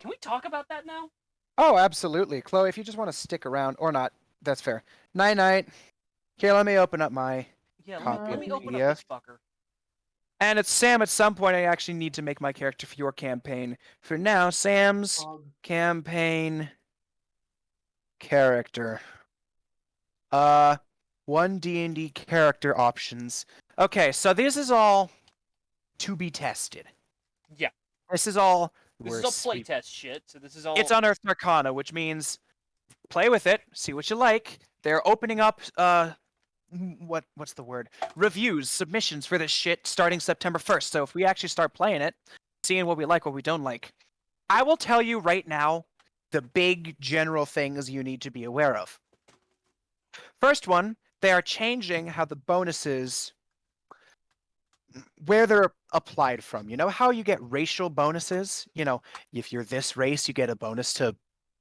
Can we talk about that now? Oh, absolutely. Chloe, if you just want to stick around, or not, that's fair. Night-night. Here, let me open up my Yeah, copy let of me the open up PDF. this fucker. And it's Sam. At some point, I actually need to make my character for your campaign. For now, Sam's campaign character. One D&D character options. Okay, so this is all to be tested. Yeah. This is all This is all playtest shit, so this is all... It's Unearthed Arcana, which means play with it, see what you like. They're opening up what's the word? Reviews, submissions for this shit starting September 1st. So if we actually start playing it, seeing what we like, what we don't like, I will tell you right now the big general things you need to be aware of. First one, they are changing how the bonuses, where they're applied from. You know how you get racial bonuses? You know, if you're this race, you get a bonus to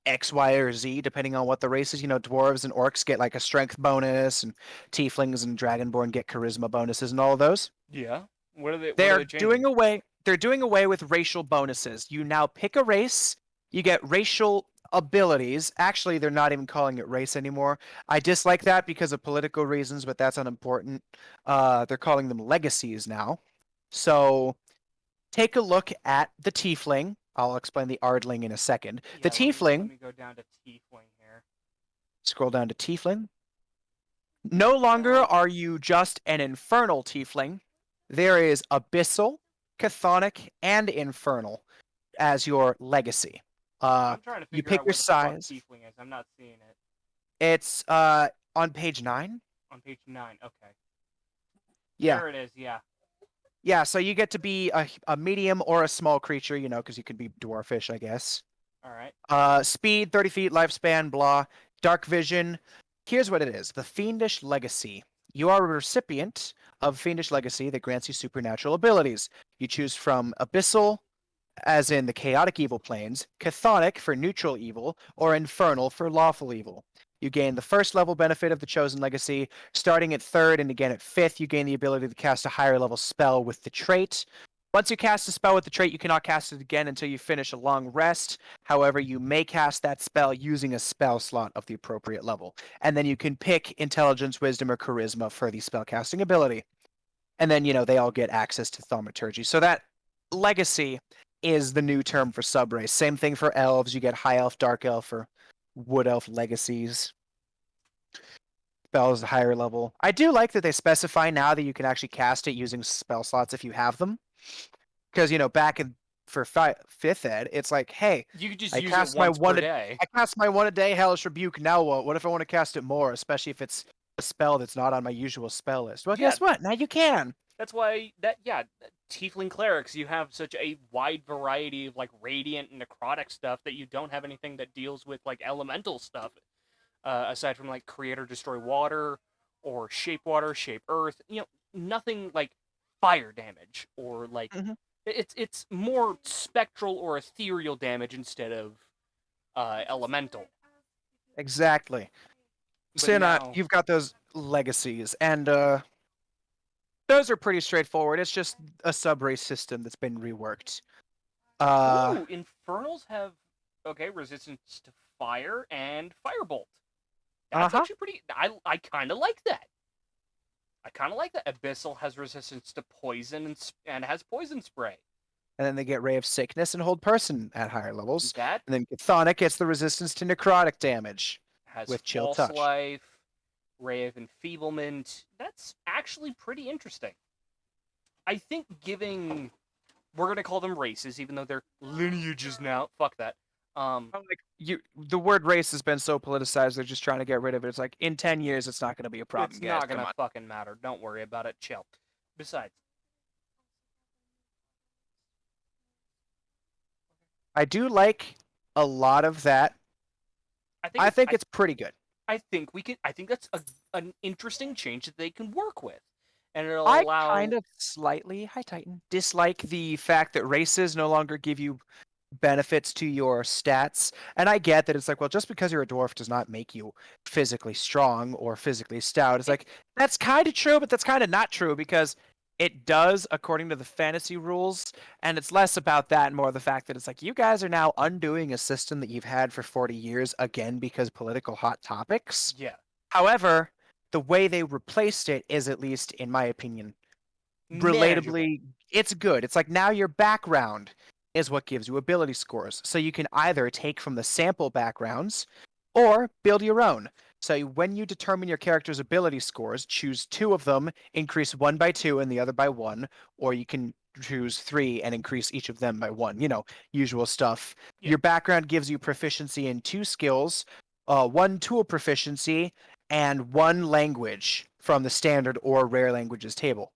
X, Y, or Z, depending on what the race is. You know, dwarves and orcs get like a strength bonus, and tieflings and dragonborn get charisma bonuses, and all of those. Yeah. What are they They're changing? doing away. They're doing away with racial bonuses. You now pick a race. You get racial abilities. Actually, they're not even calling it race anymore. I dislike that because of political reasons, but that's unimportant. They're calling them legacies now. So take a look at the tiefling. I'll explain the ardling in a second. Yeah, The tiefling. Let me go down to tiefling here. Scroll down to tiefling. No longer are you just an infernal tiefling. There is abyssal, chthonic, and infernal as your legacy. I'm trying to You figure pick out your where the fuck size. tiefling is. I'm not seeing it. It's on page 9. On page 9, okay. Yeah. There it is, yeah. Yeah, so you get to be a medium or a small creature, you know, because you could be dwarfish, I guess. Alright. Speed, 30 feet, lifespan, blah. Dark vision. Here's what it is. The Fiendish Legacy. You are a recipient of Fiendish Legacy that grants you supernatural abilities. You choose from Abyssal, as in the chaotic evil planes, chthonic for neutral evil, or infernal for lawful evil. You gain the first level benefit of the chosen legacy. Starting at 3rd and again at 5th, you gain the ability to cast a higher level spell with the trait. Once you cast a spell with the trait, you cannot cast it again until you finish a long rest. However, you may cast that spell using a spell slot of the appropriate level. And then you can pick Intelligence, Wisdom, or Charisma for the spellcasting ability. And then, you know, they all get access to Thaumaturgy. So that legacy is the new term for subrace. Same thing for elves. You get High Elf, Dark Elf, or Wood Elf legacies. Spells higher level. I do like that they specify now that you can actually cast it using spell slots if you have them. Because, you know, back in for 5th ed, it's like, hey, you could just I use cast it my once one per day. I cast my one a day Hellish Rebuke. Now what? What if I want to cast it more, especially if it's a spell that's not on my usual spell list? Well, Yeah. guess what? Now you can. That's why tiefling clerics, you have such a wide variety of like radiant and necrotic stuff that you don't have anything that deals with like elemental stuff, aside from like create or destroy water or shape water, shape earth. You know, nothing like fire damage or like it's more spectral or ethereal damage instead of elemental. Exactly. But So now, you've got those legacies, and those are pretty straightforward. It's just a subrace system that's been reworked. ooh, infernals have resistance to fire and firebolt. That's actually pretty. I kind of like that. I kind of like that. Abyssal has resistance to poison and has poison spray. And then they get Ray of Sickness and Hold Person at higher levels. That And then Chthonic gets the resistance to necrotic damage has with Chill false Touch. life, ray of enfeeblement. That's actually pretty interesting. I think giving, we're gonna call them races, even though they're lineages now. Fuck that. The word race has been so politicized, they're just trying to get rid of it. It's like, in 10 years, it's not going to be a problem, it's guys. not gonna fucking matter. Don't worry about it. Chill. Besides, I do like a lot of that. I think it's pretty good. I think that's an interesting change that they can work with, and it'll allow. I kind of slightly, hi Titan, dislike the fact that races no longer give you benefits to your stats. And I get that it's like, well, just because you're a dwarf does not make you physically strong or physically stout. It's like, that's kind of true, but that's kind of not true, because It does, according to the fantasy rules, and it's less about that and more the fact that it's like you guys are now undoing a system that you've had for 40 years again because political hot topics. Yeah. However, the way they replaced it is, at least in my opinion, Manageable. relatably, it's good. It's like now your background is what gives you ability scores. So you can either take from the sample backgrounds or build your own. So when you determine your character's ability scores, choose 2 of them, increase one by 2 and the other by 1, or you can choose 3 and increase each of them by 1. Usual stuff. Yeah. Your background gives you proficiency in 2 skills, 1 tool proficiency, and 1 language from the standard or rare languages table.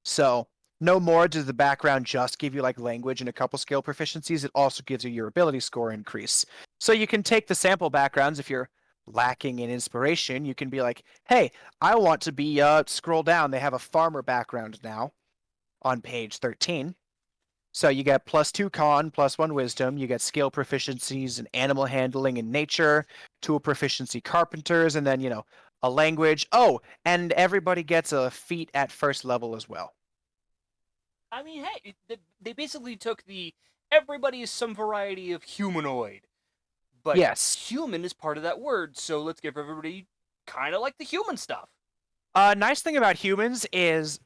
So no more does the background just give you like language and a couple skill proficiencies. It also gives you your ability score increase. So you can take the sample backgrounds if you're lacking in inspiration. You can be like, hey, I want to be, scroll down. They have a farmer background now on page 13. So you get +2 con, +1 wisdom. You get skill proficiencies in animal handling and nature, tool proficiency carpenters, and then, a language. Oh, and everybody gets a feat at first level as well. I mean, hey, they basically took everybody is some variety of humanoid, but Yes. human is part of that word, so let's give everybody kind of like the human stuff. Nice thing about humans is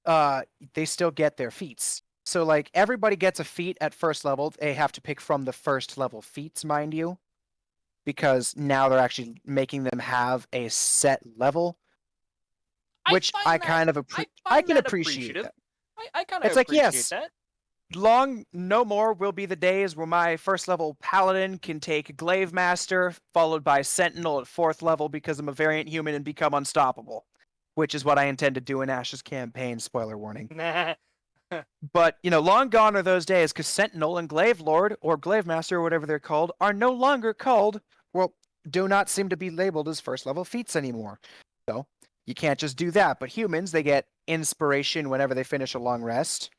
they still get their feats. So like everybody gets a feat at first level. They have to pick from the first level feats, mind you, because now they're actually making them have a set level, which I kind of I I find can that appreciate appreciative. that. I kind of It's like, appreciate yes, that. long no more will be the days where my first level paladin can take glaive master followed by sentinel at 4th level because I'm a variant human and become unstoppable, which is what I intend to do in Ash's campaign, spoiler warning. Nah. But long gone are those days, because sentinel and glaive lord or glaive master or whatever they're called are no longer called, well, do not seem to be labeled as first level feats anymore. So you can't just do that. But humans, they get inspiration whenever they finish a long rest.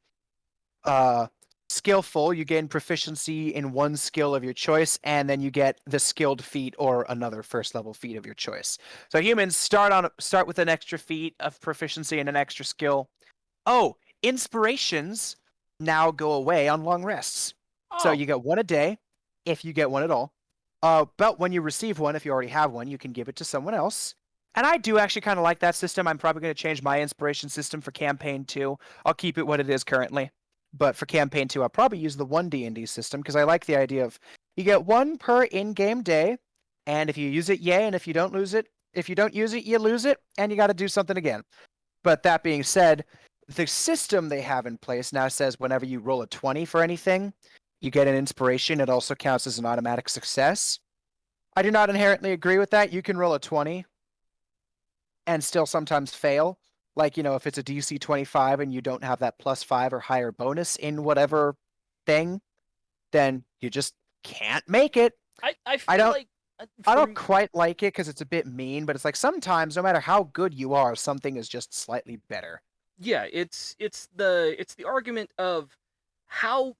Skillful, you gain proficiency in 1 skill of your choice, and then you get the skilled feat or another first level feat of your choice. So humans start with an extra feat of proficiency and an extra skill. Oh, inspirations now go away on long rests. So Oh, you get 1 a day, if you get 1 at all. But when you receive 1, if you already have 1, you can give it to someone else. And I do actually kind of like that system. I'm probably going to change my inspiration system for campaign 2. I'll keep it what it is currently. But for campaign 2, I'll probably use the onednd system because I like the idea of you get 1 per in-game day, and if you use it, yay, and if you don't use it, you lose it, and you got to do something again. But that being said, the system they have in place now says whenever you roll a 20 for anything, you get an inspiration. It also counts as an automatic success. I do not inherently agree with that. You can roll a 20 and still sometimes fail. Like, if it's a DC 25 and you don't have that +5 or higher bonus in whatever thing, then you just can't make it. I I feel don't like I don't quite like it because it's a bit mean, but it's like sometimes, no matter how good you are, something is just slightly better. yeah, it's the argument of how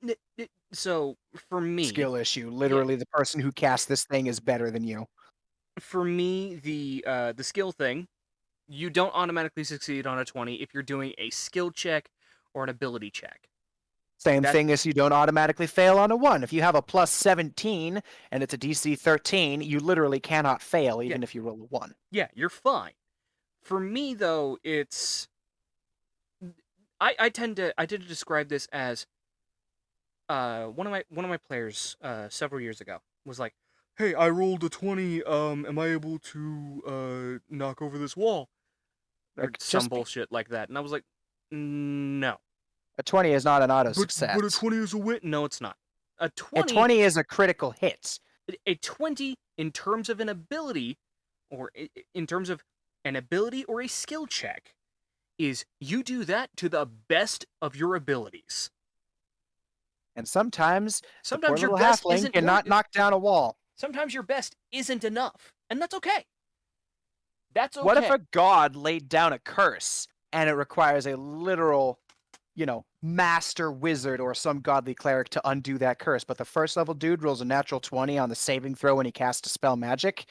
so for me, Skill issue. yeah, Literally, the person who cast this thing is better than you. for me the skill thing, you don't automatically succeed on a 20 if you're doing a skill check or an ability check. Same That thing as you don't automatically fail on a 1. If you have a +17 and it's a DC 13, you literally cannot fail yeah, even if you roll a 1. yeah, you're fine. For me though, it's I tend to describe this as one of my players several years ago was like, "Hey, I rolled a 20. Am I able to knock over this wall or Like, some just bullshit like that?" And I was like, "No, a 20 is not an auto but a success. 20 is a win. No, it's not. A A 20, 20 is a critical hit. a 20 in terms of an ability, or in terms of an ability or a skill check, is you do that to the best of your abilities. And sometimes the poor Sometimes your little best halfling isn't going. cannot knock down a wall. Sometimes your best isn't enough, and that's okay. That's What if okay. a god laid down a curse and it requires a literal, master wizard or some godly cleric to undo that curse, but the first level dude rolls a natural 20 on the saving throw when he casts a spell magic?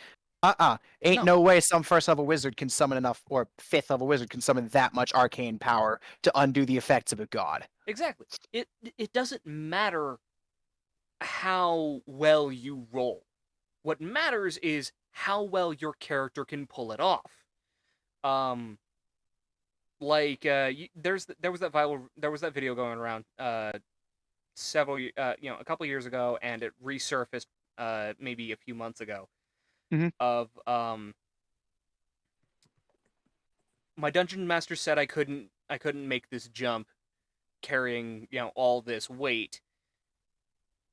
Ain't No, no way some first level wizard can summon enough, or fifth level wizard can summon that much arcane power to undo the effects of a god. exactly. It doesn't matter how well you roll. What matters is how well your character can pull it off. Um, there was that video going around a couple years ago, and it resurfaced maybe a few months ago Mhm. of my dungeon master said I couldn't make this jump carrying all this weight,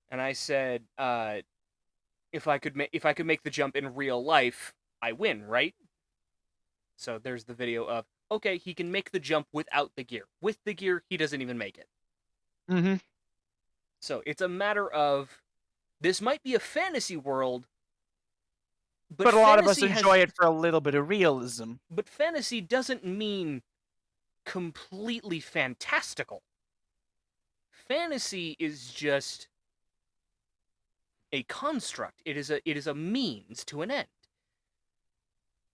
and I said if I could make the jump in real life, I win, right? So there's the video of, okay, he can make the jump without the gear. With the gear, he doesn't even make it. Mm-hmm. So it's a matter of, this might be a fantasy world, but But a lot of us fantasy has enjoy it for a little bit of realism. but fantasy doesn't mean completely fantastical. Fantasy is just a construct. It is a means to an end.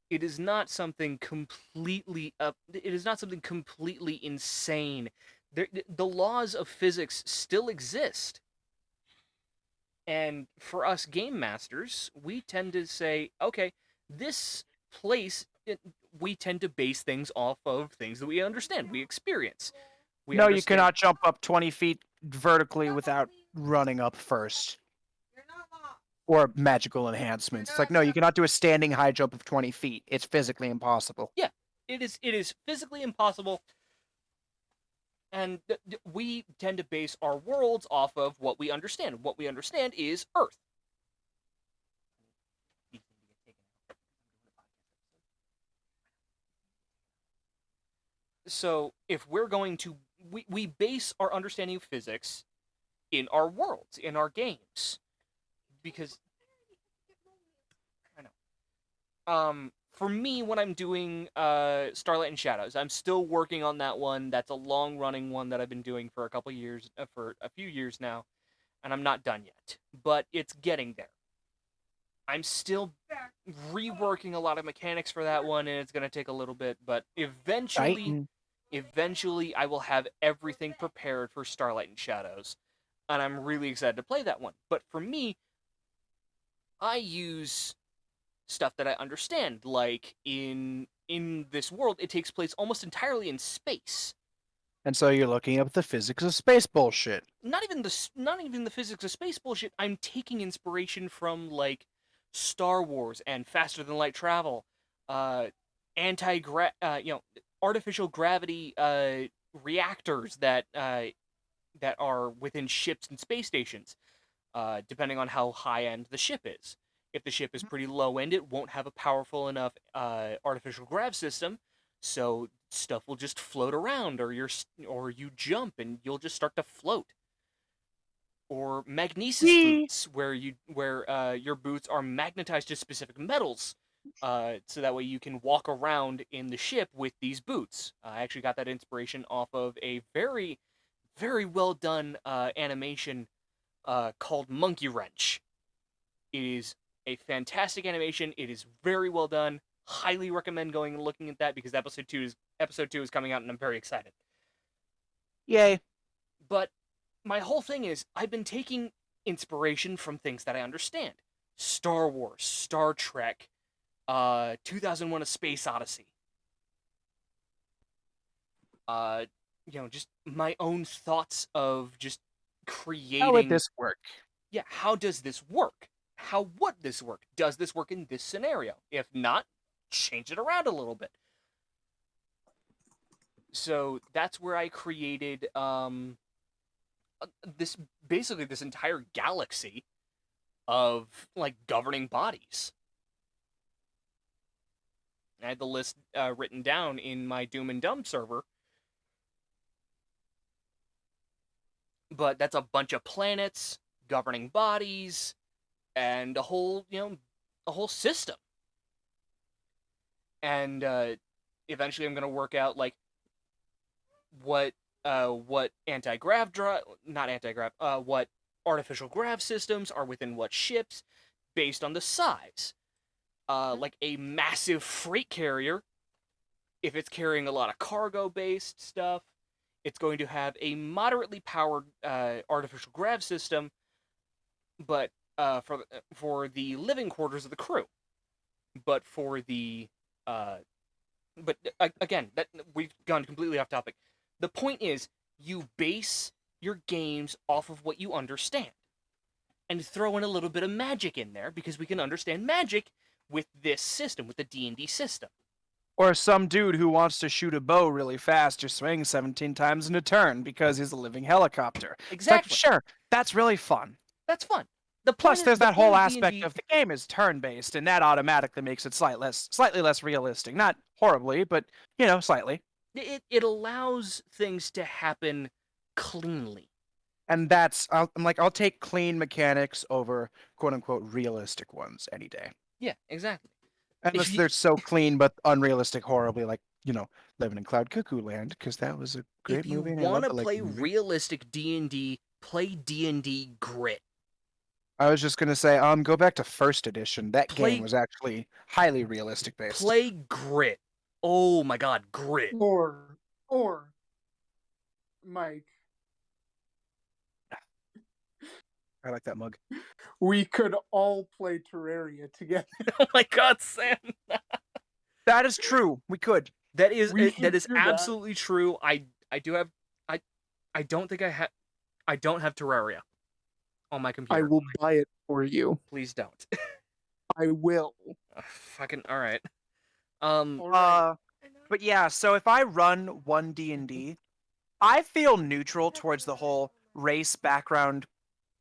It is not something completely it is not something completely insane. The laws of physics still exist. And for us game masters, we tend to say, okay, this place, we tend to base things off of things that we understand, we experience. We No, you understand. cannot jump up 20 feet vertically without running up first. Or magical enhancements. It's like, no, you cannot do a standing high jump of 20 feet. It's physically impossible. Yeah, it is physically impossible, and we tend to base our worlds off of what we understand. What we understand is Earth. So if we're going to, we base our understanding of physics in our worlds, in our games, because I know. For me, when I'm doing Starlight and Shadows, I'm still working on that one. That's a long running one that I've been doing for a few years now, and I'm not done yet. But it's getting there. I'm still reworking a lot of mechanics for that one, and it's gonna take a little bit, but Right? eventually I will have everything prepared for Starlight and Shadows, and I'm really excited to play that one. But for me, I use stuff that I understand. Like in this world, it takes place almost entirely in space. And so you're looking up the physics of space bullshit. Not even the physics of space bullshit. I'm taking inspiration from like Star Wars and faster than light travel, uh, anti artificial gravity reactors that are within ships and space stations, depending on how high end the ship is. If the ship is pretty low end, it won't have a powerful enough artificial grav system, so stuff will just float around, or you jump and you'll just start to float. Or magnesis Yee. boots, where your boots are magnetized to specific metals, so that way you can walk around in the ship with these boots. I actually got that inspiration off of a very, very well done animation called Monkey Wrench. It is a fantastic animation. It is very well done. Highly recommend going and looking at that, because episode 2 is coming out, and I'm very excited. Yay. But my whole thing is, I've been taking inspiration from things that I understand. Star Wars, Star Trek, 2001: A Space Odyssey. Uh, just my own thoughts of just How would creating. this work? Yeah, how does this work? How would this work? Does this work in this scenario? If not, change it around a little bit. So that's where I created this basically this entire galaxy of like governing bodies. I had the list written down in my Doom and Dumb server, but that's a bunch of planets, governing bodies, and a whole system. And eventually, I'm gonna work out like what anti-grav drive, not anti-grav, what artificial grav systems are within what ships, based on the size. like a massive freight carrier. If it's carrying a lot of cargo-based stuff, it's going to have a moderately powered artificial grav system, but for the living quarters of the crew. But for the but again, that we've gone completely off topic. The point is, you base your games off of what you understand, and throw in a little bit of magic in there because we can understand magic with this system, with the D&D system. Or some dude who wants to shoot a bow really fast or swing 17 times in a turn because he's a living helicopter. It's like, Exactly. sure, that's really fun. That's fun. The Plus, there's that whole aspect D&D, of the game is turn-based, and that automatically makes it slightly less realistic. Not horribly, but, slightly. it allows things to happen cleanly. And I'll take clean mechanics over quote-unquote realistic ones any day. Yeah, exactly. Unless they're so clean but unrealistic horribly, like, Living in Cloud Cuckoo Land, because that was a great movie. If you want to play realistic D&D, play D&D Grit. I was just gonna say, go back to first edition. That game was actually highly realistic based. Play Grit. Oh my god, Grit. Or Mike. I like that mug. We could all play Terraria together. Oh my god, Sam. That is true. We could. That is absolutely true. I don't think I don't have Terraria on my computer. I will buy it for you. Please don't. I will. Fucking all right. But yeah, so if I run one D&D, I feel neutral towards the whole race background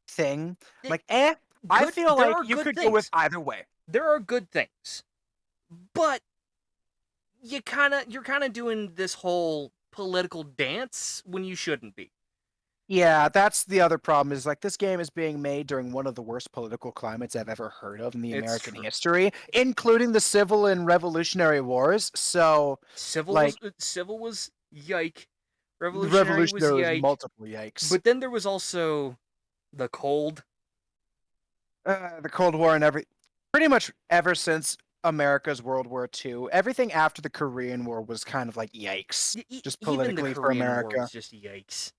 thing. Like, I feel like you could go with either way. There are good things, but you're kind of doing this whole political dance when you shouldn't be. Yeah, that's the other problem is like this game is being made during one of the worst political climates I've ever heard of in the American history, including the Civil and Revolutionary Wars. So Civil was yike. Revolutionary was yike. Multiple yikes. But then there was also the Cold. The Cold War and pretty much ever since America's World War II, everything after the Korean War was kind of like yikes. Just politically for America. War was just yikes.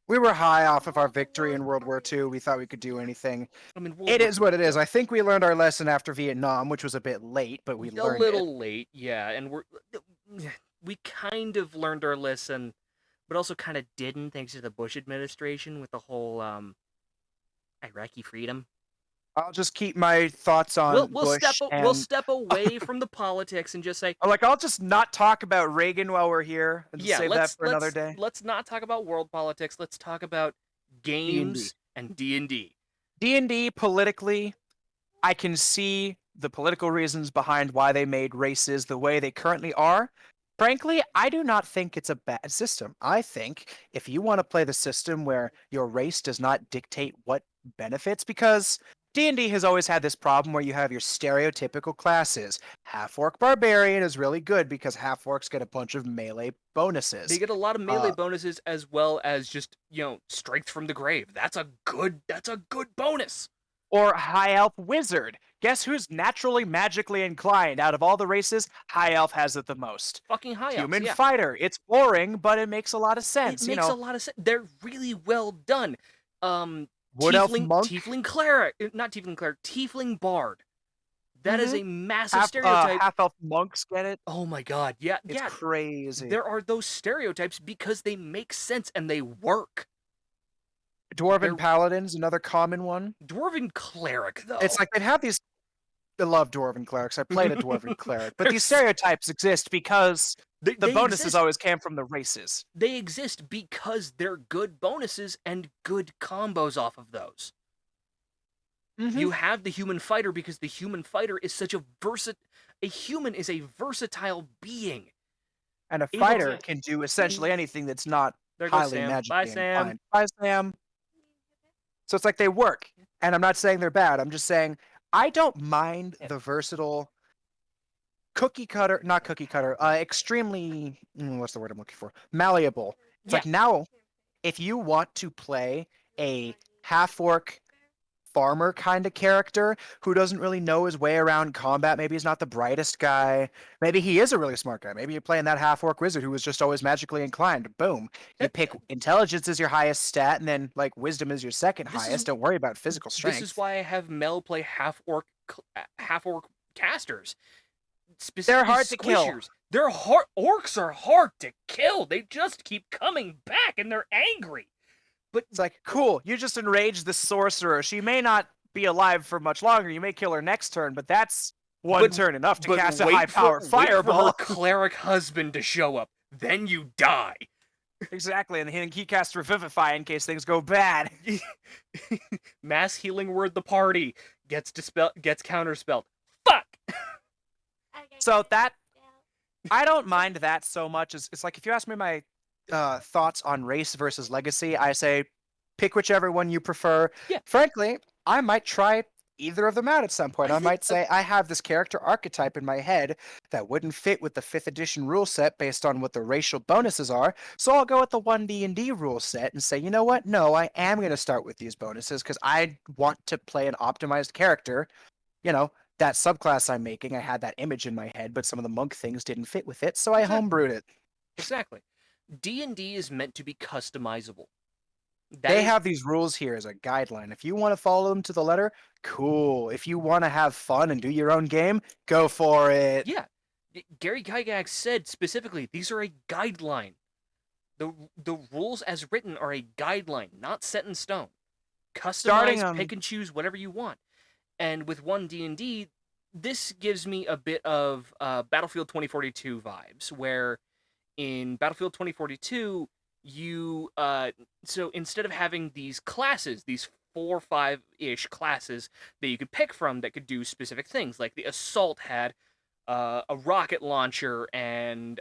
We were high off of our victory in World War II. We thought we could do anything. I mean, it is what it is. I think we learned our lesson after Vietnam, which was a bit late, but we learned it. A little late, yeah. And we kind of learned our lesson, but also kind of didn't, thanks to the Bush administration with the whole Iraqi freedom. I'll just keep my thoughts on Bush. We'll step away from the politics and just say, I'll just not talk about Reagan while we're here and save that for another day. Let's not talk about world politics. Let's talk about games and D&D. D&D politically, I can see the political reasons behind why they made races the way they currently are. Frankly, I do not think it's a bad system. I think if you want to play the system where your race does not dictate what benefits, because D&D has always had this problem where you have your stereotypical classes. Half-orc barbarian is really good because half-orcs get a bunch of melee bonuses. They get a lot of melee bonuses as well as just, strength from the grave. That's a good bonus. Or high elf wizard. Guess who's naturally magically inclined out of all the races? High elf has it the most. Fucking high elf. Human fighter. It's boring, but it makes a lot of sense. It makes a lot of sense. They're really well done. Wood elf monk? Tiefling cleric, not tiefling cleric, tiefling bard. That is a massive stereotype. Half elf monks get it. Oh my god, yeah, it's crazy. There are those stereotypes because they make sense and they work. Dwarven paladins, another common one. Dwarven cleric, though. It's like they have these. I love dwarven clerics. I played a dwarven cleric, but these stereotypes exist because the bonuses always came from the races. They exist because they're good bonuses and good combos off of those. Mm-hmm. You have the human fighter because the human fighter is such a human is a versatile being. And a fighter can do essentially anything that's not highly magically inclined. Bye, Sam. So it's like they work. And I'm not saying they're bad. I'm just saying I don't mind the versatile extremely, what's the word I'm looking for? Malleable. It's like now, if you want to play a half-orc farmer kind of character who doesn't really know his way around combat. Maybe he's not the brightest guy. Maybe he is a really smart guy. Maybe you're playing that half-orc wizard who was just always magically inclined. Boom. You That- pick intelligence as your highest stat, and then like wisdom is your second This is- highest. Don't worry about physical strength. This is why I have Mel play half-orc casters. They're hard to kill. Squishers. They're hard. Orcs are hard to kill. They just keep coming back, and they're angry. But It's like, cool, you just enraged the sorcerer. She may not be alive for much longer. You may kill her next turn, but that's one turn enough to cast a high-powered fireball. Wait for her cleric husband to show up. Then you die. Exactly, and he casts Revivify in case things go bad. Mass healing word the party gets counterspelled. Fuck. So that, I don't mind that so much. It's like, if you ask me my thoughts on race versus legacy, I say pick whichever one you prefer. Yeah. Frankly, I might try either of them out at some point. I I think might say I have this character archetype in my head that wouldn't fit with the 5th edition rule set based on what the racial bonuses are, so I'll go with the onednd rule set and say, you know what? No, I am going to start with these bonuses because I want to play an optimized character. You know, that subclass I'm making, I had that image in my head, but some of the monk things didn't fit with it, so I homebrewed it. Exactly. D&D is meant to be customizable. They have these rules here as a guideline. If you want to follow them to the letter, cool. If you want to have fun and do your own game, go for it. Yeah. Gary Gygax said specifically, these are a guideline. The rules as written are a guideline, not set in stone. Customize, pick and choose whatever you want. And with onednd, this gives me a bit of Battlefield 2042 vibes, where in Battlefield 2042, you so instead of having these classes, these 4 or 5-ish classes that you could pick from that could do specific things, like the assault had a rocket launcher and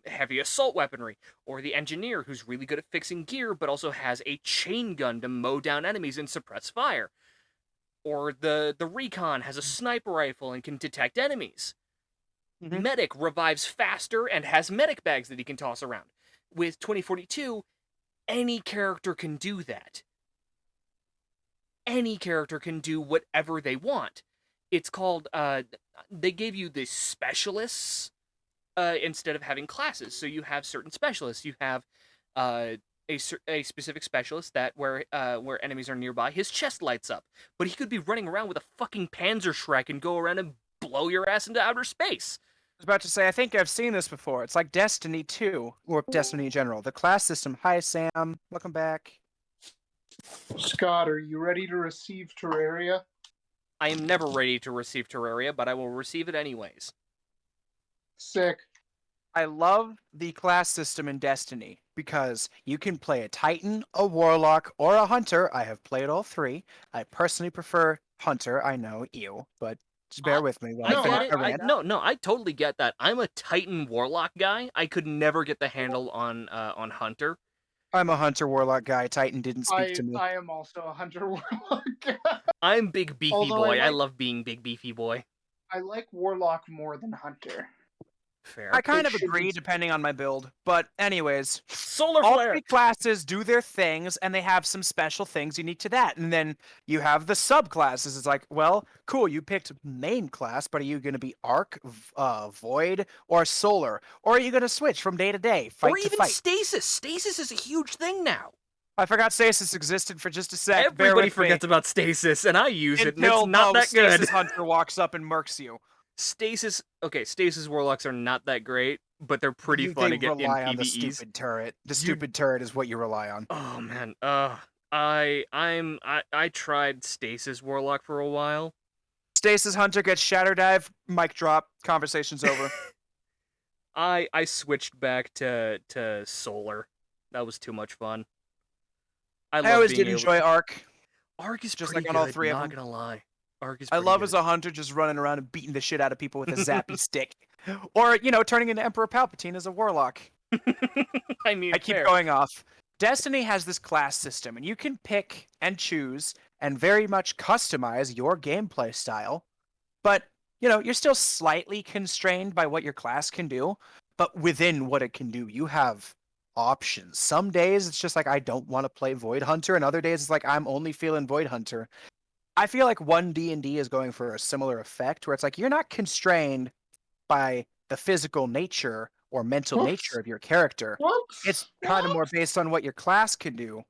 heavy assault weaponry, or the engineer who's really good at fixing gear but also has a chain gun to mow down enemies and suppress fire, or the recon has a sniper rifle and can detect enemies. Medic revives faster and has medic bags that he can toss around. With 2042, any character can do that. Any character can do whatever they want. It's called, they gave you the specialists instead of having classes. So you have certain specialists. You have a specific specialist that where enemies are nearby, his chest lights up. But he could be running around with a fucking Panzerschreck and go around and blow your ass into outer space. I was about to say, I think I've seen this before. It's like Destiny 2, or Destiny in general. The class system. Hi, Sam. Welcome back. Scott, are you ready to receive Terraria? I am never ready to receive Terraria, but I will receive it anyways. Sick. I love the class system in Destiny because you can play a Titan, a Warlock, or a Hunter. I have played all 3. I personally prefer Hunter. I know, ew, but just bear with me. I get it. I totally get that. I'm a Titan Warlock guy. I could never get the handle on Hunter. I'm a Hunter Warlock guy. Titan didn't speak to me. I am also a Hunter Warlock guy. I'm big beefy Although boy. I love being big beefy boy. I like Warlock more than Hunter. Fair. I kind of agree depending on my build. But anyways, Solar all Flare. 3 classes do their things, and they have some special things unique to that. And then you have the subclasses. It's like, well, cool, you picked main class, but are you going to be Arc, Void, or Solar? Or are you going to switch from day to day, fight or to even fight? Stasis. Stasis is a huge thing now. I forgot Stasis existed for just a sec. Everybody forgets about Stasis, and I use it, and Until it's not that good. Stasis Hunter walks up and murks you. Stasis Warlocks are not that great, but they're pretty fun to get in rely on the PvEs. stupid turret. The stupid turret is what you rely on. Oh man, I tried Stasis Warlock for a while. Stasis Hunter gets Shatter Dive, mic drop, conversation's over. I switched back to Solar. That was too much fun. I always did enjoy Arc. Arc is just pretty like on all good, 3 of them. Not gonna lie. Arc is I pretty love good. as a hunter just running around and beating the shit out of people with a zappy stick. Or, turning into Emperor Palpatine as a warlock. I mean, I keep going off. Destiny has this class system, and you can pick and choose and very much customize your gameplay style. But, you're still slightly constrained by what your class can do. But within what it can do, you have options. Some days it's just like I don't want to play Void Hunter, and other days it's like I'm only feeling Void Hunter. I feel like onednd is going for a similar effect where it's like you're not constrained by the physical nature or mental nature of your character. It's kind of more based on what your class can do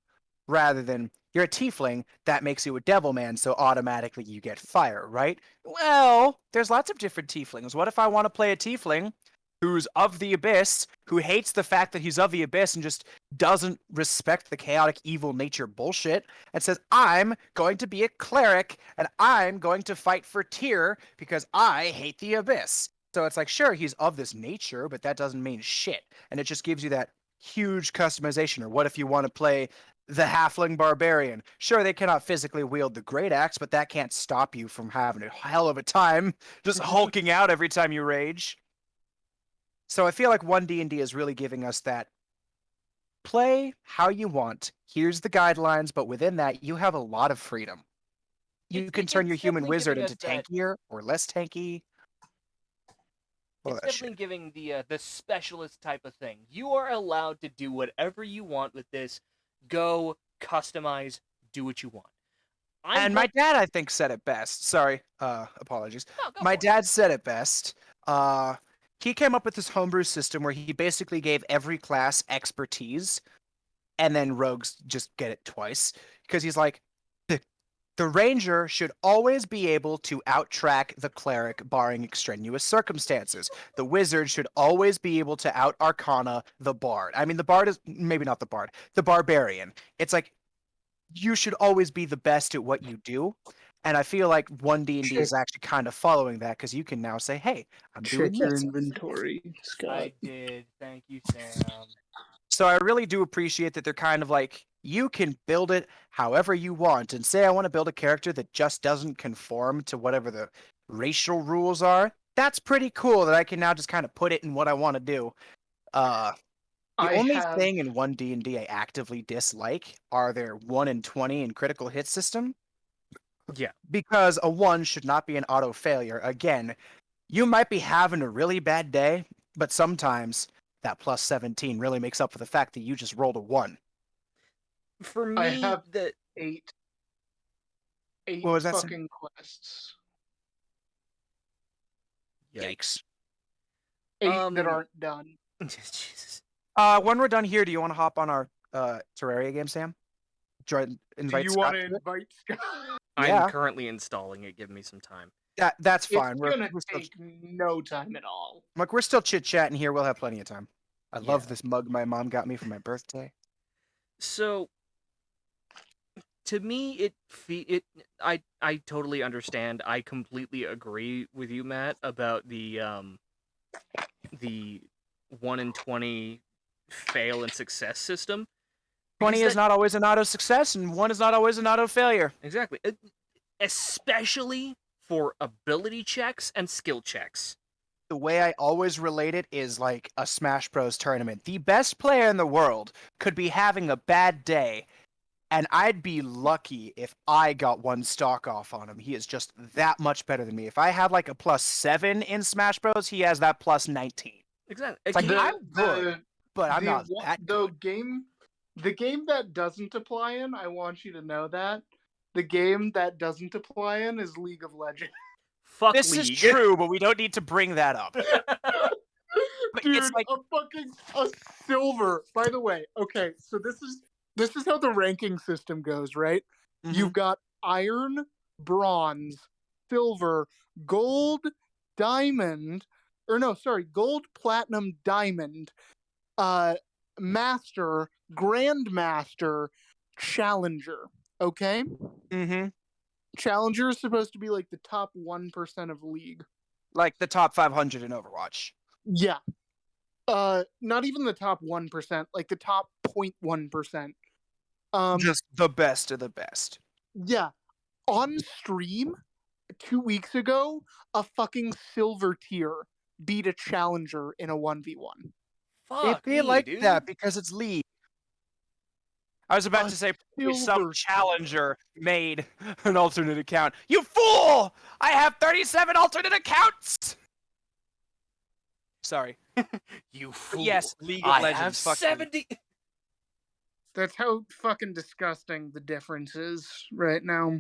rather than you're a tiefling, that makes you a devilman, so automatically you get fire, right? Well, there's lots of different tieflings. What if I want to play a tiefling who's of the abyss, who hates the fact that he's of the abyss and just doesn't respect the chaotic evil nature bullshit and says, I'm going to be a cleric and I'm going to fight for Tyr because I hate the abyss. So it's like, sure, he's of this nature, but that doesn't mean shit. And it just gives you that huge customization. Or what if you want to play the halfling barbarian? Sure, they cannot physically wield the great axe, but that can't stop you from having a hell of a time just hulking out every time you rage. So I feel like onednd is really giving us that play how you want. Here's the guidelines, but within that, you have a lot of freedom. You can turn your human wizard into tankier or less tanky. It's definitely giving the specialist type of thing. You are allowed to do whatever you want with this. Go, customize, do what you want. My dad, I think, said it best. Sorry, apologies. No, my dad said it best. He came up with this homebrew system where he basically gave every class expertise, and then rogues just get it twice. Because he's like, the ranger should always be able to outtrack the cleric, barring extraneous circumstances. The wizard should always be able to out-arcana the bard. I mean, the bard is, maybe not the bard, the barbarian. It's like, you should always be the best at what you do. And I feel like onednd is actually kind of following that, because you can now say, hey, I'm doing this. Check your inventory, Scott. I did. Thank you, Sam. So I really do appreciate that they're kind of like, you can build it however you want. And say I want to build a character that just doesn't conform to whatever the racial rules are. That's pretty cool that I can now just kind of put it in what I want to do. The only thing in onednd I actively dislike are their 1 in 20 and critical hit system. Yeah. Because a 1 should not be an auto failure. Again, you might be having a really bad day, but sometimes that plus 17 really makes up for the fact that you just rolled a 1. For me, I have eight what was that fucking quests. Yikes. 8 that aren't done. Jesus. When we're done here, do you want to hop on our Terraria game, Sam? Invite want to invite Scott? Yeah. I'm currently installing it. Give me some time. That's fine. It's gonna take no time at all. Like, we're still chit-chatting here. We'll have plenty of time. I love this mug my mom got me for my birthday. So, to me, I totally understand. I completely agree with you, Matt, about the 1 in 20 fail and success system. 20 is not always an auto success, and 1 is not always an auto failure. Exactly. Especially for ability checks and skill checks. The way I always relate it is like a Smash Bros. Tournament. The best player in the world could be having a bad day, and I'd be lucky if I got 1 stock off on him. He is just that much better than me. If I have like a plus 7 in Smash Bros., he has that plus 19. Exactly. It's like, I'm good, but I'm not that good. The game that doesn't apply in, I want you to know that. The game that doesn't apply in is League of Legends. Fuck this League. is true, but we don't need to bring that up. Dude, it's like a silver. By the way, okay, so this is how the ranking system goes, right? Mm-hmm. You've got iron, bronze, silver, gold, diamond, gold, platinum, diamond, master, grandmaster, challenger. Okay? Mm-hmm. Challenger is supposed to be like the top 1% of League. Like the top 500 in Overwatch. Yeah. Not even the top 1%, like the top 0.1%. Just the best of the best. Yeah. On stream 2 weeks ago, a fucking silver tier beat a challenger in a 1v1. Fuck It'd be like that because it's League. I was about to say some challenger made an alternate account. You fool! I have 37 alternate accounts! Sorry. You fool. Yes, League of I Legends. have fuck you. 70. That's how fucking disgusting the difference is right now.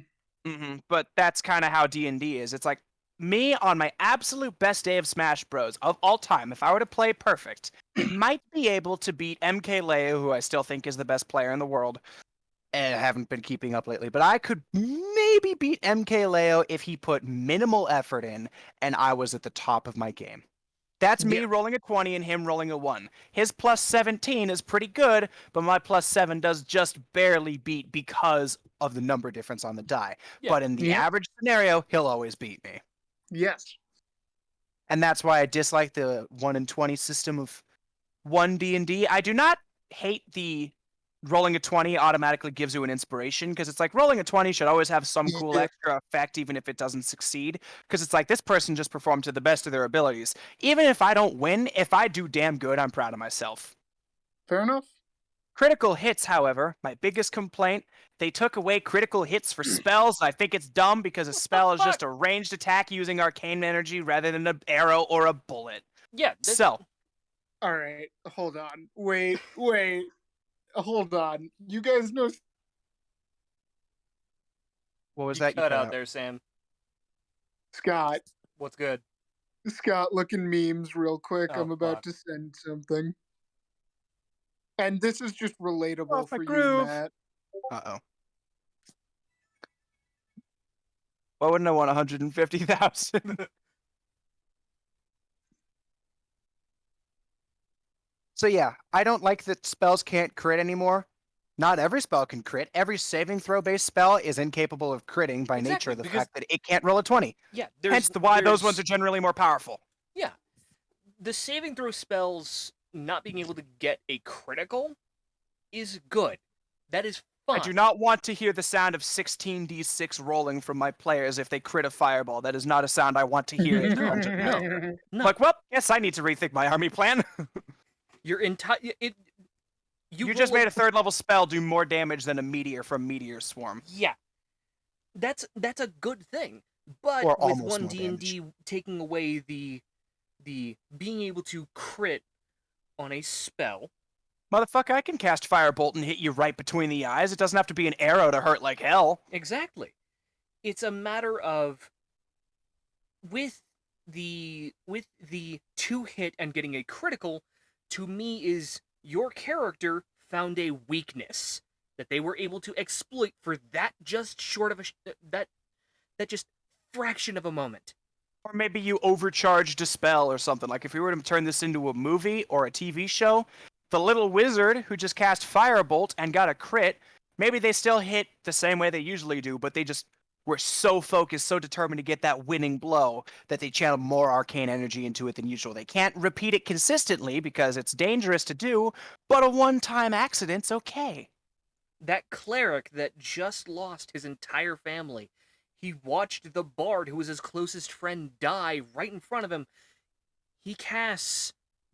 But that's kind of how D&D is. It's like me on my absolute best day of Smash Bros. Of all time, if I were to play perfect, might be able to beat MKLeo, who I still think is the best player in the world. And I haven't been keeping up lately, but I could maybe beat MKLeo if he put minimal effort in and I was at the top of my game. That's me Yeah. rolling a 20 and him rolling a 1. His plus 17 is pretty good, but my plus 7 does just barely beat because of the number difference on the die. Yeah. But in the Yeah. average scenario, he'll always beat me. Yes. And that's why I dislike the 1 in 20 system of 1D&D. I do not hate the rolling a 20 automatically gives you an inspiration, because it's like rolling a 20 should always have some cool Yeah. extra effect even if it doesn't succeed, because it's like this person just performed to the best of their abilities. Even if I don't win, if I do damn good, I'm proud of myself. Fair enough. Critical hits, however, my biggest complaint, they took away critical hits for spells, and I think it's dumb because a spell is just a ranged attack using arcane energy rather than an arrow or a bullet. Yeah. So, All right, hold on. Wait. Hold on. You guys know what was you that? cut out there, Sam. Scott. What's good? Scott, look in memes real quick. Oh, I'm about fuck. to send something. And this is just relatable Off my for you, groove. Matt. Uh-oh. Why wouldn't I want 150,000? So yeah, I don't like that spells can't crit anymore. Not every spell can crit. Every saving throw based spell is incapable of critting by nature Exactly, of the because- fact that it can't roll a 20. Yeah. Hence why those ones are generally more powerful. Yeah. The saving throw spells not being able to get a critical is good. That is fine. I do not want to hear the sound of 16d6 rolling from my players if they crit a fireball. That is not a sound I want to hear in Content. No. No. Like, well, yes, I need to rethink my army plan. Your entire You just made a third level spell do more damage than a meteor from Meteor Swarm. Yeah. That's a good thing. But Or with almost one more D&D taking away the being able to crit on a spell. Motherfucker, I can cast Firebolt and hit you right between the eyes. It doesn't have to be an arrow to hurt like hell. Exactly. It's a matter of with the 2-hit and getting a critical, to me is your character found a weakness that they were able to exploit for that just short of that just fraction of a moment. Or maybe you overcharged a spell or something. Like if we were to turn this into a movie or a TV show, the little wizard who just cast Firebolt and got a crit, maybe they still hit the same way they usually do, but they just were so focused, so determined to get that winning blow that they channeled more arcane energy into it than usual. They can't repeat it consistently because it's dangerous to do, but a one-time accident's okay. That cleric that just lost his entire family, he watched the bard who was his closest friend die right in front of him. He casts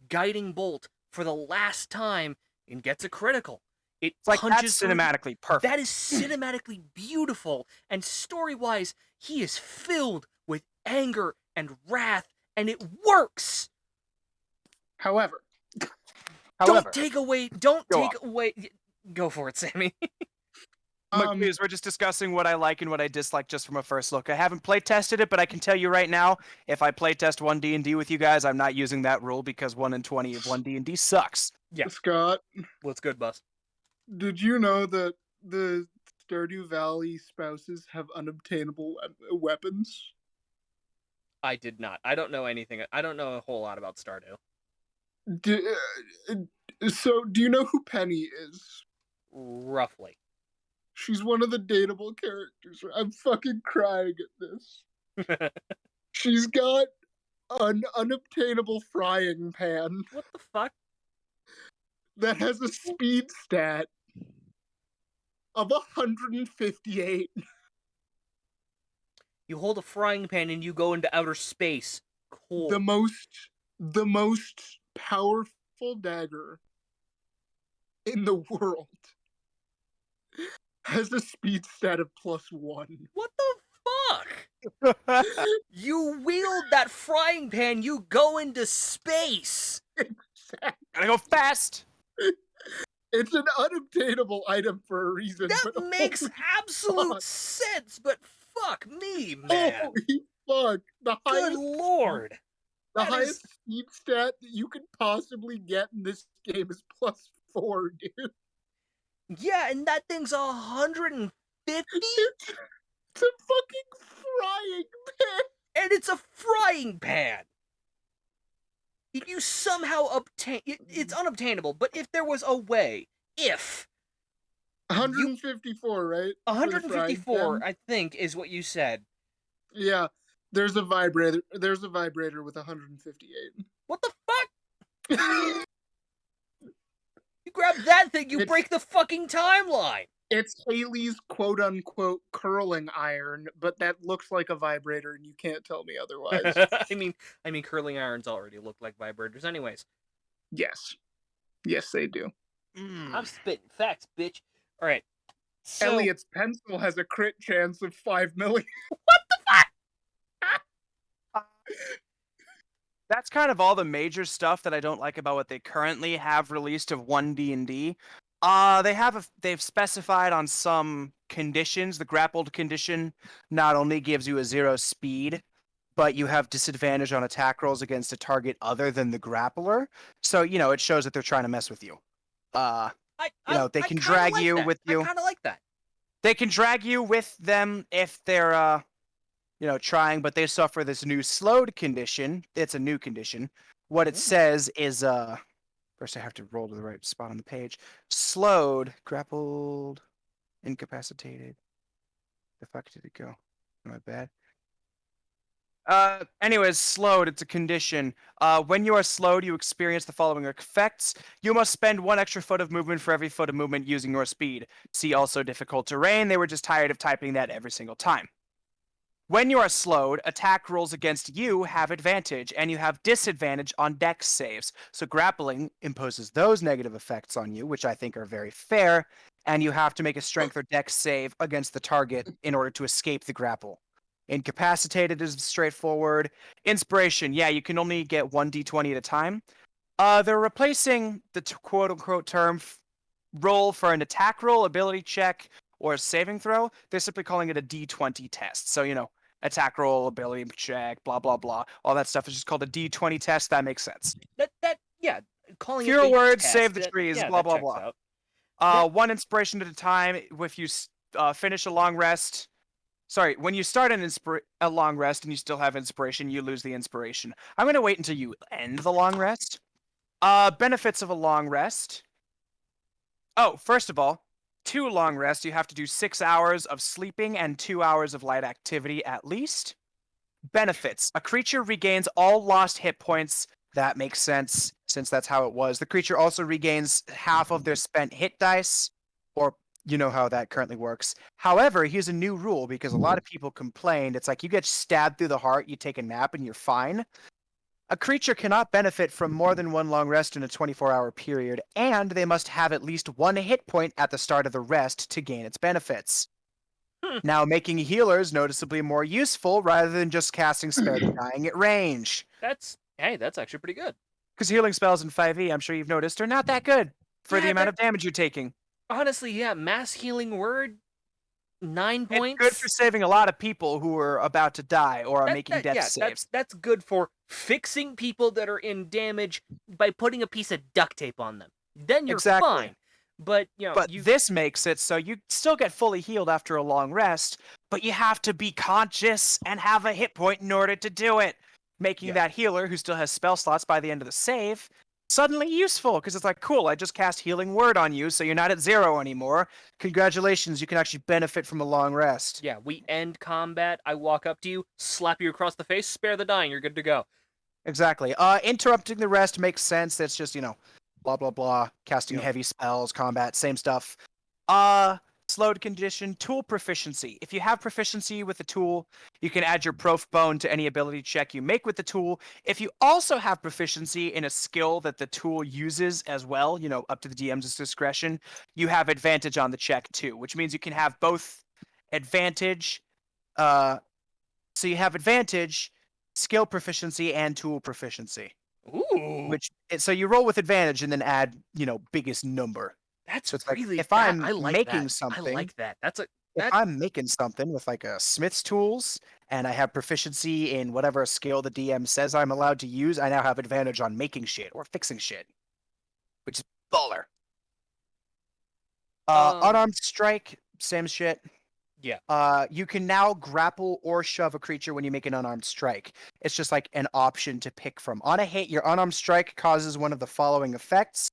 Guiding Bolt for the last time and gets a critical. It's like punches that's cinematically perfect. That is cinematically beautiful, and story-wise, he is filled with anger and wrath, and it works. However, Don't take away. Go for it, Sammy. Please, we're just discussing what I like and what I dislike just from a first look. I haven't play tested it, but I can tell you right now, if I play test 1D&D with you guys, I'm not using that rule because 1 in 20 of 1D&D sucks. Yeah. Scott, What's good, Bus? did you know that the Stardew Valley spouses have unobtainable weapons? I did not. I don't know anything. I don't know a whole lot about Stardew. So, do you know who Penny is? Roughly. She's one of the dateable characters. I'm fucking crying at this. She's got an unobtainable frying pan What the fuck? that has a speed stat of 158. You hold a frying pan and you go into outer space. Cool. The most powerful dagger in the world has a speed stat of +1. What the fuck? You wield that frying pan, you go into space. Gotta go fast. It's an unobtainable item for a reason. That but makes holy absolute fuck. sense, but fuck me, man. Holy fuck. The Good lord. The That is- highest speed stat that you could possibly get in this game is +4, dude. Yeah, and that thing's 150? It's a fucking frying pan. And it's a frying pan. If you somehow obtain it's unobtainable, but if there was a way, if 154, right? For the frying 154, pan? I think, is what you said. Yeah. There's a vibrator. There's a vibrator with 158. What the fuck? You grab that thing, you break the fucking timeline. It's Haley's quote-unquote curling iron, but that looks like a vibrator, and you can't tell me otherwise. I mean, curling irons already look like vibrators, anyways. Yes, they do. I'm spitting facts, bitch. All right. So, Elliot's pencil has a crit chance of 5 million. what the fuck? That's kind of all the major stuff that I don't like about what they currently have released of onednd. They've specified on some conditions. The grappled condition not only gives you a 0 speed, but you have disadvantage on attack rolls against a target other than the grappler. So, it shows that they're trying to mess with you. They can drag you with you. I kind of like that. They can drag you with them if they're trying, but they suffer this new slowed condition. It's a new condition. What it says is first I have to roll to the right spot on the page. Slowed, grappled, incapacitated. The fuck did it go? Am I bad? Anyways, slowed, it's a condition. When you are slowed, you experience the following effects. You must spend 1 extra foot of movement for every foot of movement using your speed. See also difficult terrain. They were just tired of typing that every single time. When you are slowed, attack rolls against you have advantage, and you have disadvantage on dex saves. So grappling imposes those negative effects on you, which I think are very fair, and you have to make a strength or dex save against the target in order to escape the grapple. Incapacitated is straightforward. Inspiration, yeah, you can only get 1d20 at a time. They're replacing the quote-unquote term roll for an attack roll, ability check, or a saving throw. They're simply calling it a d20 test. So, attack roll, ability check, blah, blah, blah. All that stuff is just called a d20 test. That makes sense. Yeah, calling fewer it words, test, save the trees, blah, blah, blah. 1 inspiration at a time. If you finish a long rest... Sorry, when you start a long rest and you still have inspiration, you lose the inspiration. I'm going to wait until you end the long rest. Benefits of a long rest. Oh, first of all, 2 long rests, you have to do 6 hours of sleeping and 2 hours of light activity at least. Benefits. A creature regains all lost hit points. That makes sense, since that's how it was. The creature also regains half of their spent hit dice, or you know how that currently works. However, here's a new rule, because a lot of people complained. It's like you get stabbed through the heart, you take a nap, and you're fine. A creature cannot benefit from more than 1 long rest in a 24-hour period, and they must have at least 1 hit point at the start of the rest to gain its benefits. Now, making healers noticeably more useful rather than just casting Spare the Dying at range. That's actually pretty good. Because healing spells in 5e, I'm sure you've noticed, are not that good for the amount of damage you're taking. Honestly, yeah, mass healing word, 9 points. It's good for saving a lot of people who are about to die or are making death saves. That's good for fixing people that are in damage by putting a piece of duct tape on them. Then you're fine. But this makes it so you still get fully healed after a long rest, but you have to be conscious and have a hit point in order to do it, making that healer who still has spell slots by the end of the save suddenly useful, because it's like, cool, I just cast Healing Word on you, so you're not at 0 anymore. Congratulations, you can actually benefit from a long rest. Yeah, we end combat, I walk up to you, slap you across the face, spare the dying, you're good to go. Exactly. Interrupting the rest makes sense. That's just, blah, blah, blah, casting heavy spells, combat, same stuff. Slowed condition, tool proficiency. If you have proficiency with the tool, you can add your prof bone to any ability check you make with the tool. If you also have proficiency in a skill that the tool uses as well, up to the DM's discretion, you have advantage on the check too, which means you can have both advantage, So you have advantage, skill proficiency, and tool proficiency. Ooh, So you roll with advantage and then add, biggest number. that's So it's like really if that. I'm I like making that. I something, like that. That's a if that. I'm making something with like a smith's tools and I have proficiency in whatever skill the DM says I'm allowed to use, I now have advantage on making shit or fixing shit, which is baller. Unarmed strike, same shit. Yeah. You can now grapple or shove a creature when you make an unarmed strike. It's just like an option to pick from. On a hit, your unarmed strike causes one of the following effects.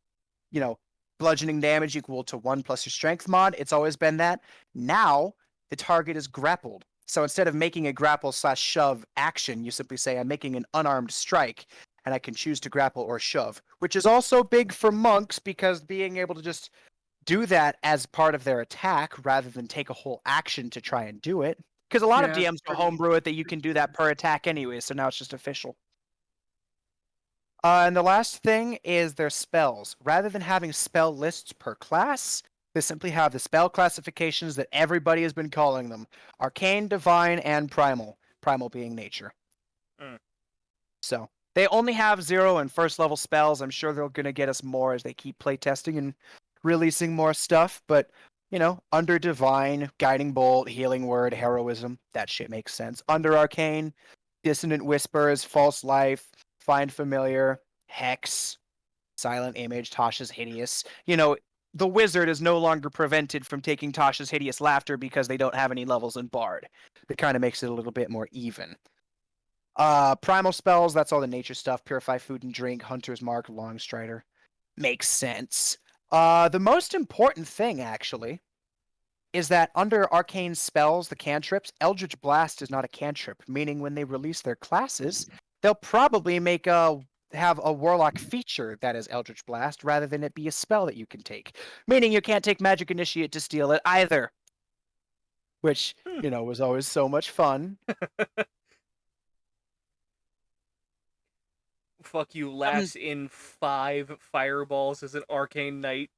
Bludgeoning damage equal to 1 plus your strength mod. It's always been that. Now, the target is grappled. So instead of making a grapple/shove action, you simply say, I'm making an unarmed strike, and I can choose to grapple or shove, which is also big for monks because being able to just do that as part of their attack rather than take a whole action to try and do it. Because a lot of Yeah, DMs will homebrew it that you can do that per attack anyway, so now it's just official. And the last thing is their spells. Rather than having spell lists per class, they simply have the spell classifications that everybody has been calling them. Arcane, Divine, and Primal. Primal being nature. Mm. So, they only have 0 and first level spells. I'm sure they're going to get us more as they keep playtesting and releasing more stuff. But, under Divine, Guiding Bolt, Healing Word, Heroism, that shit makes sense. Under Arcane, Dissonant Whispers, False Life, Find Familiar, Hex, Silent Image, Tasha's Hideous. The wizard is no longer prevented from taking Tasha's Hideous Laughter because they don't have any levels in Bard. That kind of makes it a little bit more even. Primal spells, that's all the nature stuff. Purify Food and Drink, Hunter's Mark, Longstrider. Makes sense. The most important thing, actually, is that under arcane spells, the cantrips, Eldritch Blast is not a cantrip, meaning when they release their classes, they'll probably have a warlock feature that is Eldritch Blast rather than it be a spell that you can take. Meaning you can't take Magic Initiate to steal it either. Which, was always so much fun. Fuck you, laughs in 5 fireballs as an arcane knight.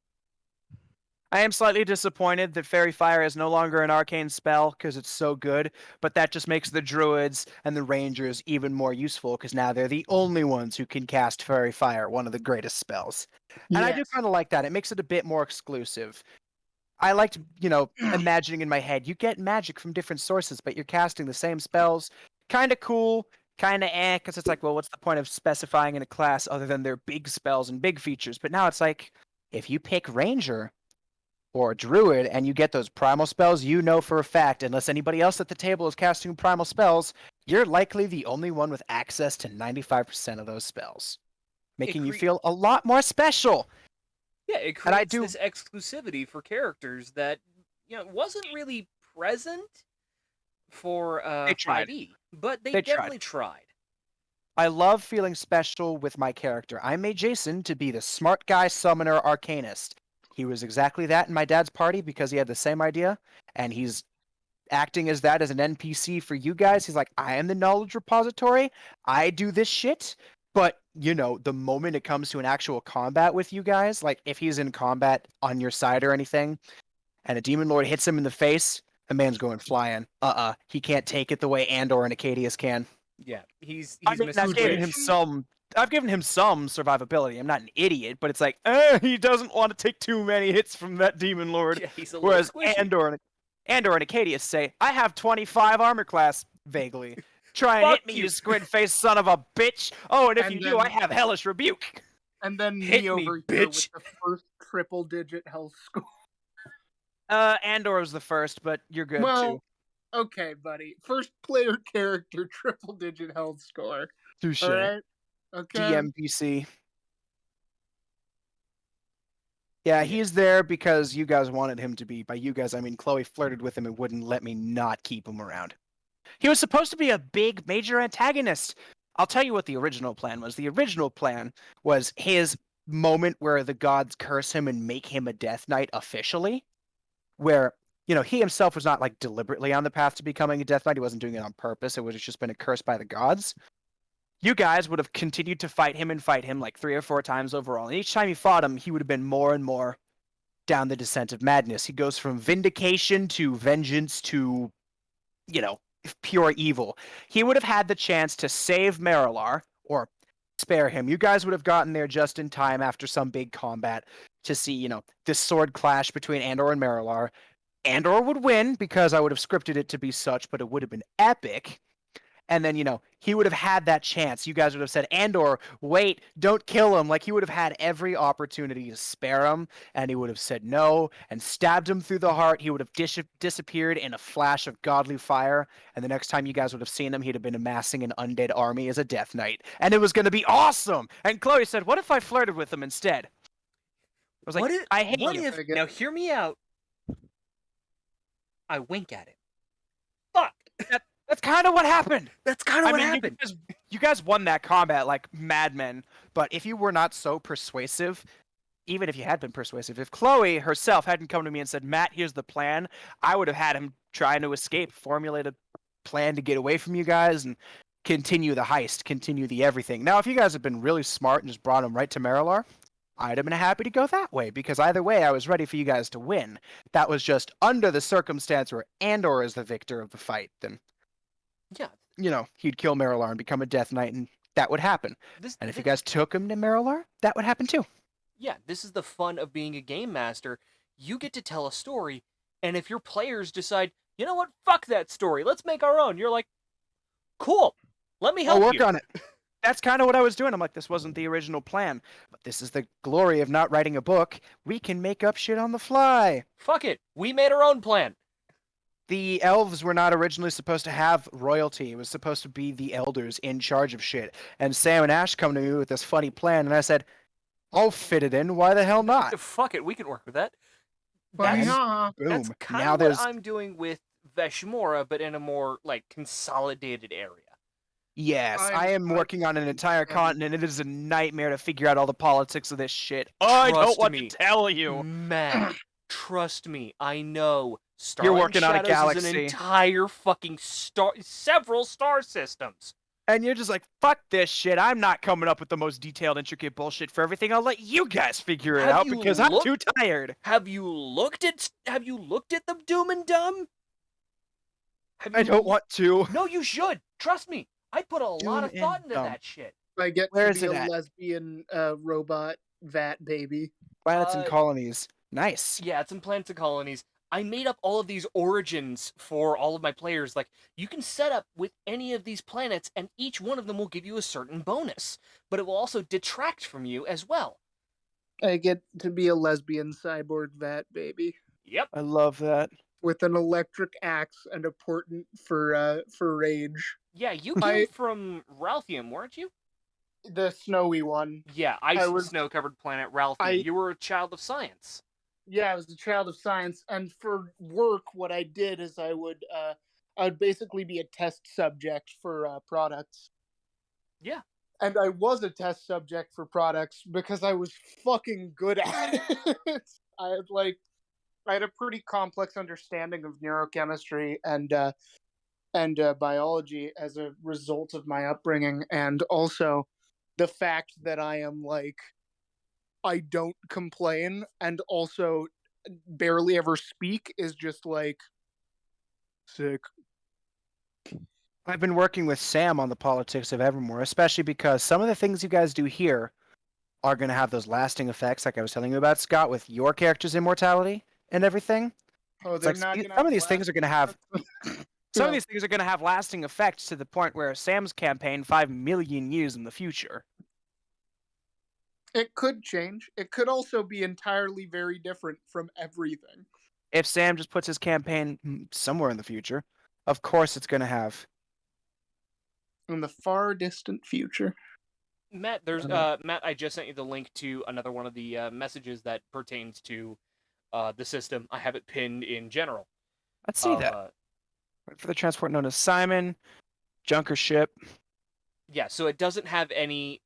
I am slightly disappointed that Fairy Fire is no longer an arcane spell because it's so good, but that just makes the druids and the rangers even more useful because now they're the only ones who can cast Fairy Fire, one of the greatest spells. And I do kind of like that. It makes it a bit more exclusive. I liked, imagining in my head, you get magic from different sources, but you're casting the same spells. Kind of cool, kind of because it's like, well, what's the point of specifying in a class other than their big spells and big features? But now it's like, if you pick Ranger or Druid and you get those primal spells, you know for a fact, unless anybody else at the table is casting primal spells, you're likely the only one with access to 95% of those spells, making you feel a lot more special. Yeah, it creates this exclusivity for characters that wasn't really present for 5e, but they definitely tried. I love feeling special with my character. I made Jason to be the smart guy summoner arcanist. He was exactly that in my dad's party because he had the same idea, and he's acting as that as an NPC for you guys. He's like, I am the knowledge repository. I do this shit. But, the moment it comes to an actual combat with you guys, like if he's in combat on your side or anything, and a demon lord hits him in the face, the man's going flying. He can't take it the way Andor and Acadius can. Yeah, he's I've given him some survivability. I'm not an idiot, but it's like, he doesn't want to take too many hits from that demon lord. Yeah, he's a Whereas little squishy. Andor and Acadius say, I have 25 armor class, vaguely. Try and hit me, you squid-faced son of a bitch. Oh, and if you do, I have hellish rebuke. And then hit me over bitch. Here with the first triple-digit health score. Andor was the first, but you're good too. Okay, buddy. First player character, triple-digit health score. Touche. All right. Okay. DMPC. Yeah, he's there because you guys wanted him to be. By you guys, I mean Chloe flirted with him and wouldn't let me not keep him around. He was supposed to be a big, major antagonist. I'll tell you what the original plan was. The original plan was his moment where the gods curse him and make him a Death Knight officially, where, he himself was not, like, deliberately on the path to becoming a Death Knight. He wasn't doing it on purpose. It would have just been a curse by the gods. You guys would have continued to fight him like 3 or 4 times overall. And each time you fought him, he would have been more and more down the descent of madness. He goes from vindication to vengeance to, pure evil. He would have had the chance to save Marilar or spare him. You guys would have gotten there just in time after some big combat to see, this sword clash between Andor and Marilar. Andor would win because I would have scripted it to be such, but it would have been epic. And then, he would have had that chance. You guys would have said, Andor, wait, don't kill him. Like, he would have had every opportunity to spare him, and he would have said no and stabbed him through the heart. He would have disappeared in a flash of godly fire, and the next time you guys would have seen him, he'd have been amassing an undead army as a Death Knight. And it was going to be awesome! And Chloe said, what if I flirted with him instead? I was like, I hate you. Now, hear me out. I wink at him. Fuck! That's kind of what happened. That's kind of what happened. You guys won that combat like madmen, but if you were not so persuasive, even if you had been persuasive, if Chloe herself hadn't come to me and said, Matt, here's the plan, I would have had him trying to escape, formulate a plan to get away from you guys and continue the heist, continue the everything. Now, if you guys had been really smart and just brought him right to Marilar, I'd have been happy to go that way, because either way, I was ready for you guys to win. That was just under the circumstance where Andor is the victor of the fight, then yeah, he'd kill Marilar and become a Death Knight, and that would happen. And if you guys took him to Marilar, that would happen too. Yeah, this is the fun of being a game master. You get to tell a story, and if your players decide, you know what, fuck that story, let's make our own, you're like, cool, let me help you. I'll work on it. That's kind of what I was doing. I'm like, this wasn't the original plan, but this is the glory of not writing a book. We can make up shit on the fly. Fuck it, we made our own plan. The elves were not originally supposed to have royalty. It was supposed to be the elders in charge of shit. And Sam and Ash come to me with this funny plan, and I said, I'll fit it in. Why the hell not? Fuck it, we can work with that. Boom. That's kind Now of there's... what I'm doing with Veshmora, but in a more, consolidated area. Yes, I am working on an entire continent. It is a nightmare to figure out all the politics of this shit. I don't want to tell you. Man, trust me, I know. Starlight You're working and on a Shadows galaxy. is an entire fucking several star systems. And you're just like, fuck this shit. I'm not coming up with the most detailed, intricate bullshit for everything. I'll let you guys figure it out because I'm too tired. Have you looked at the Doom and Dumb? I don't want to. No, you should. Trust me. I put a lot of thought into that shit. I get Where to is be it a at? lesbian robot vat baby. Planets and colonies. Nice. Yeah, it's in Planets and Colonies. I made up all of these origins for all of my players. Like, you can set up with any of these planets, and each one of them will give you a certain bonus. But it will also detract from you as well. I get to be a lesbian cyborg vat baby. Yep. I love that. With an electric axe and a portent for rage. Yeah, you came from Ralphium, weren't you? The snowy one. Yeah, snow-covered planet Ralphium. You were a child of science. Yeah, I was a child of science, and for work, what I did is I would basically be a test subject for products. Yeah. And I was a test subject for products because I was fucking good at it. I had a pretty complex understanding of neurochemistry and biology as a result of my upbringing, and also the fact that I am I don't complain and also barely ever speak is just sick. I've been working with Sam on the politics of Evermore, especially because some of the things you guys do here are going to have those lasting effects, like I was telling you about, Scott, with your character's immortality and everything. Oh, they're not some of these things are going to have some of these things are going to have lasting effects to the point where Sam's campaign 5 million years in the future. It could change. It could also be entirely very different from everything. If Sam just puts his campaign somewhere in the future, of course it's going to have. In the far distant future. Matt, Matt, I just sent you the link to another one of the messages that pertains to the system. I have it pinned in general. Let's see that. For the transport known as Simon, Junker ship. Yeah, so it doesn't have any...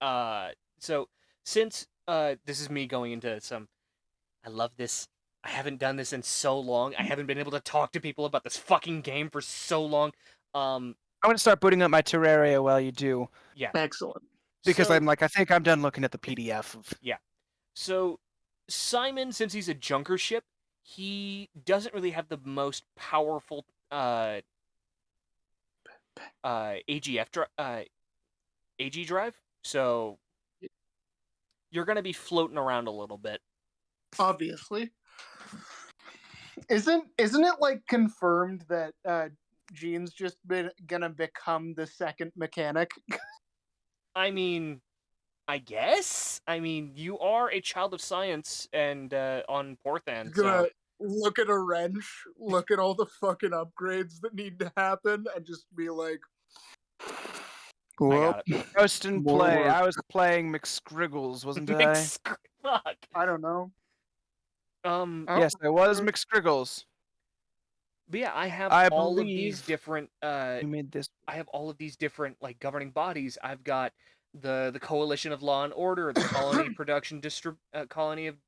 So, since this is me going into some... I love this. I haven't done this in so long. I haven't been able to talk to people about this fucking game for so long. I'm going to start booting up my Terraria while you do. Yeah. Excellent. Because I'm I think I'm done looking at the PDF. Yeah. So, Simon, since he's a junker ship, he doesn't really have the most powerful AG drive, so you're gonna be floating around a little bit. Obviously. Isn't it like confirmed that Gene's just gonna become the second mechanic? I mean, I guess. I mean, you are a child of science and on Porthan, He's gonna so look at a wrench, look at all the fucking upgrades that need to happen, and just be like, I well, got it. Ghost and More play. work. I was playing McScriggles, wasn't I? Fuck. I don't know. Oh, Yes, I was sure. McScriggles. But yeah, I have I all of these believe different you made this. I have all of these different like governing bodies. I've got the Coalition of Law and Order, the Colony of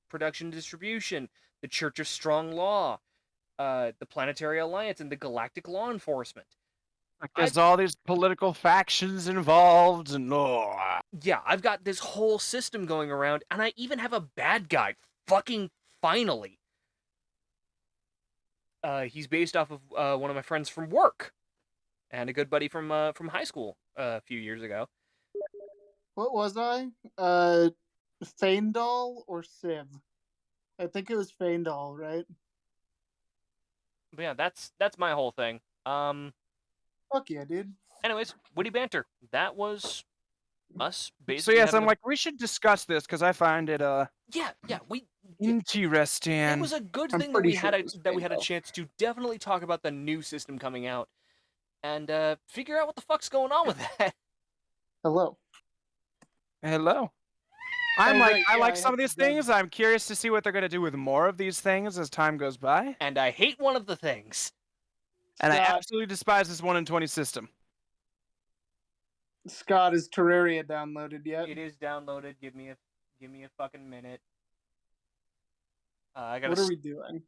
Production Distribution, the Church of Strong Law, the Planetary Alliance, and the Galactic Law Enforcement. Like, there's all these political factions involved, and Yeah, I've got this whole system going around, and I even have a bad guy. Fucking finally. He's based off of one of my friends from work, and a good buddy from high school a few years ago. What was I? Feindal or Civ? I think it was Feindal, right? But yeah, that's my whole thing. Fuck yeah, dude. Anyways, Witty Banter. That was us So basically yes, having I'm a... like, we should discuss this because I find it Yeah, interesting. it was a good I'm thing that pretty we sure had it was a Feindal. chance to definitely talk about the new system coming out and figure out what the fuck's going on with that. Hello. Hello. I'm Oh, like, right, I yeah, like I some had of these the dev- things. I'm curious to see what they're gonna do with more of these things as time goes by. And I hate one of the things. And I Scott, absolutely despise this 1 in 20 system. Scott, is Terraria downloaded yet? It is downloaded. Give me a fucking minute. I gotta What are we doing?